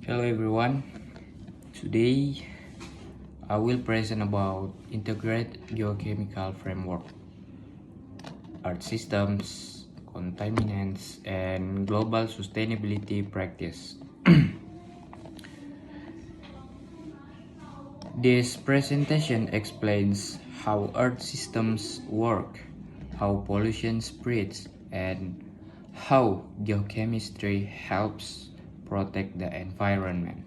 Hello everyone. Today I will present about integrated geochemical framework, earth systems, contaminants, and global sustainability practice. This presentation explains how earth systems work, how pollution spreads, and how geochemistry helps protect the environment.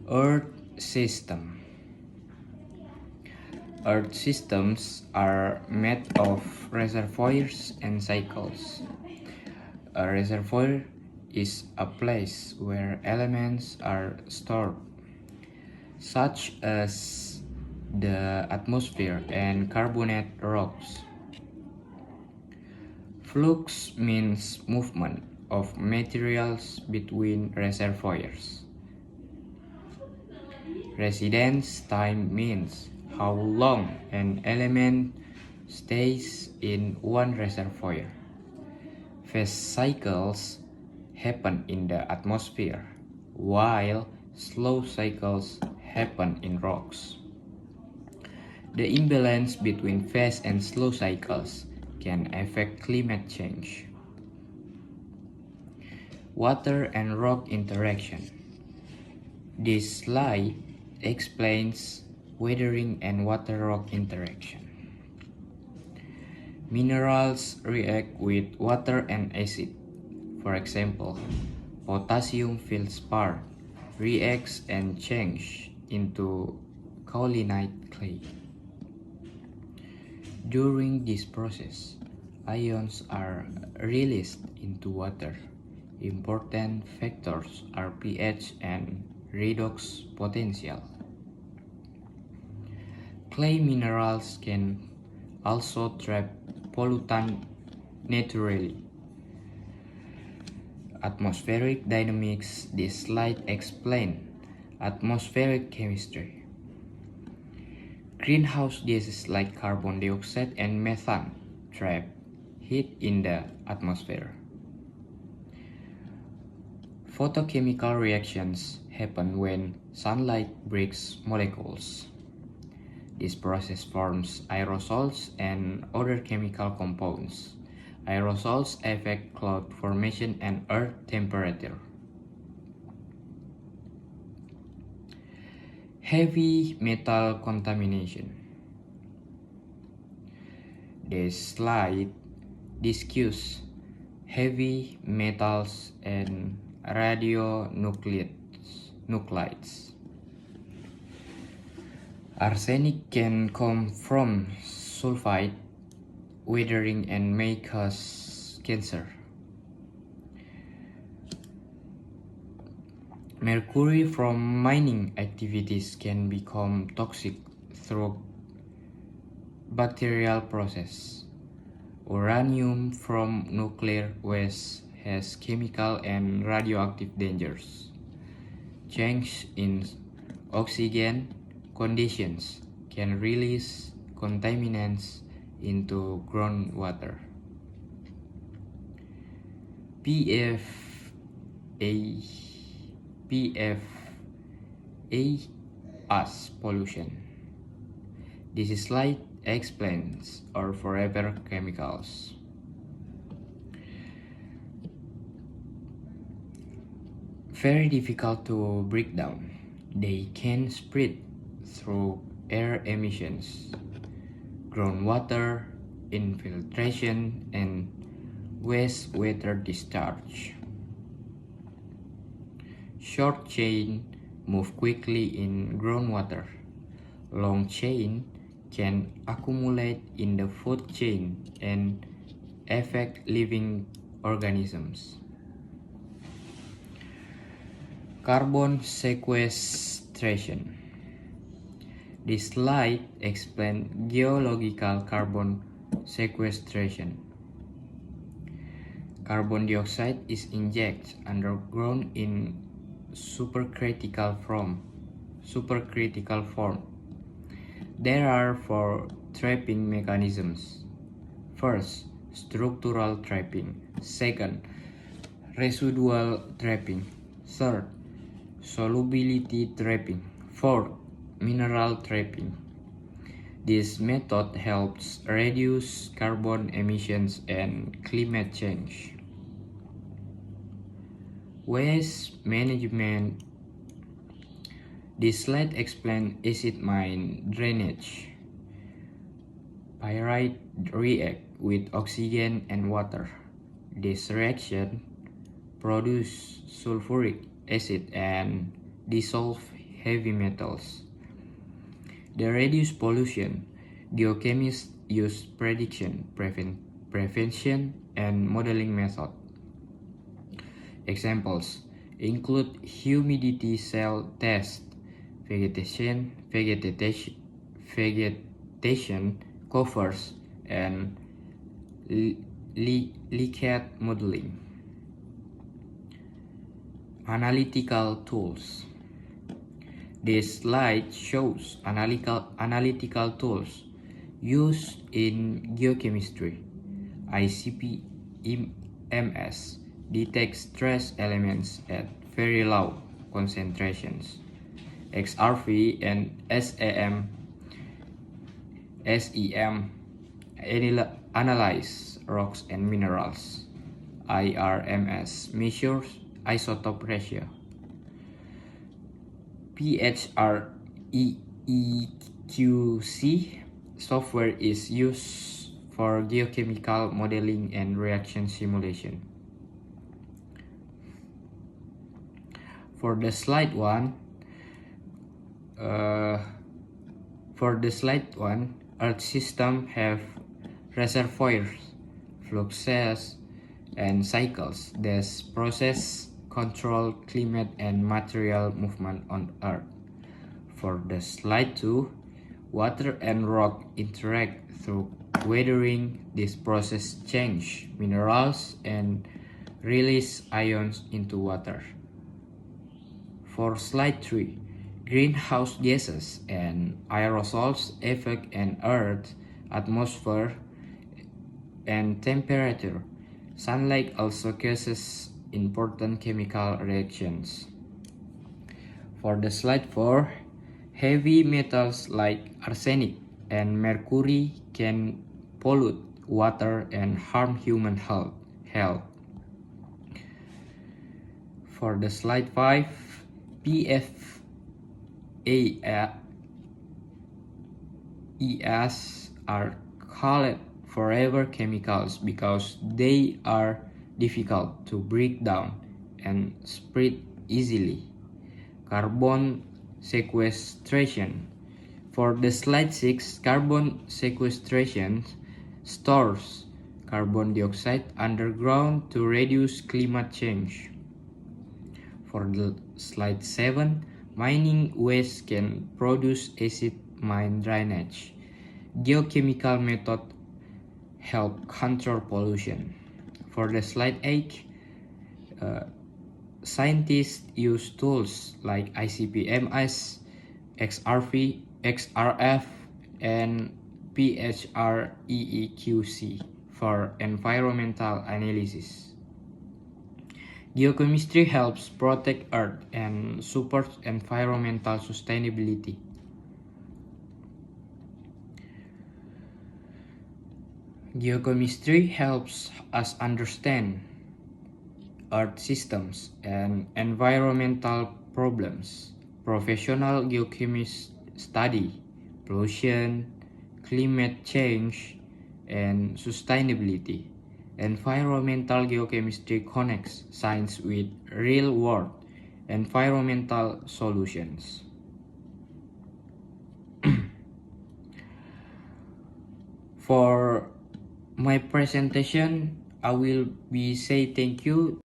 Earth system. Earth systems are made of reservoirs and cycles. A reservoir is a place where elements are stored, such as the atmosphere and carbonate rocks. Flux means movement of materials between reservoirs. Residence time means how long an element stays in one reservoir. Phase cycles happen in the atmosphere, while slow cycles happen in rocks. The imbalance between fast and slow cycles can affect climate change. Water and rock interaction. This slide explains weathering and water-rock interaction. Minerals react with water and acid. For example, potassium feldspar reacts and changes into kaolinite clay. During this process, ions are released into water. Important factors are pH and redox potential. Clay minerals can also trap pollutant naturally. Atmospheric dynamics. This slide explains atmospheric chemistry. Greenhouse gases like carbon dioxide and methane trap heat in the atmosphere. Photochemical reactions happen when sunlight breaks molecules. This process forms aerosols and other chemical compounds. Aerosols affect cloud formation and earth temperature. Heavy metal contamination. This slide discusses heavy metals and radionuclides. Arsenic can come from sulfide weathering and may cause cancer. Mercury from mining activities can become toxic through bacterial process. Uranium from nuclear waste has chemical and radioactive dangers. Change in oxygen conditions can release contaminants into groundwater. PFAS pollution. This slide explains our forever chemicals. Very difficult to break down. They can spread through air emissions, groundwater infiltration, and wastewater discharge. Short chain move quickly in groundwater. Long chain can accumulate in the food chain and affect living organisms. Carbon sequestration. This slide explains geological carbon sequestration. Carbon dioxide is injected underground in supercritical form. There are four trapping mechanisms. First, structural trapping. Second, residual trapping. Third, solubility trapping. Fourth, mineral trapping. This method helps reduce carbon emissions and climate change. Waste management. This slide explains acid mine drainage. Pyrite react with oxygen and water. This reaction produces sulfuric acid and dissolve heavy metals. They reduce pollution. Geochemists use prediction, prevention, and modeling methods. Examples include humidity cell test, vegetation covers, and leachate modeling. Analytical tools. This slide shows analytical tools used in geochemistry. ICP-MS detects trace elements at very low concentrations. XRV and SEM analyze rocks and minerals. IRMS measures isotope ratio. PHREEQC software is used for geochemical modeling and reaction simulation. For the slide one, Earth system have reservoirs, fluxes, and cycles that process, control climate and material movement on Earth. For the slide 2, water and rock interact through weathering. This process change minerals and release ions into water. For slide 3, greenhouse gases and aerosols affect an Earth's atmosphere and temperature. Sunlight also causes important chemical reactions. For the slide 4, heavy metals like arsenic and mercury can pollute water and harm human health. For the slide 5, PFAS are called forever chemicals because they are difficult to break down and spread easily. Carbon sequestration. For the slide 6, carbon sequestration stores carbon dioxide underground to reduce climate change. For the slide 7, mining waste can produce acid mine drainage. Geochemical methods help control pollution. For the slide 8, scientists use tools like ICP-MS, XRF, and PHREEQC for environmental analysis. Geochemistry helps protect Earth and supports environmental sustainability. Geochemistry helps us understand Earth systems and environmental problems. Professional geochemists study pollution, climate change, and sustainability. Environmental geochemistry connects science with real-world environmental solutions. For my presentation, I will be say thank you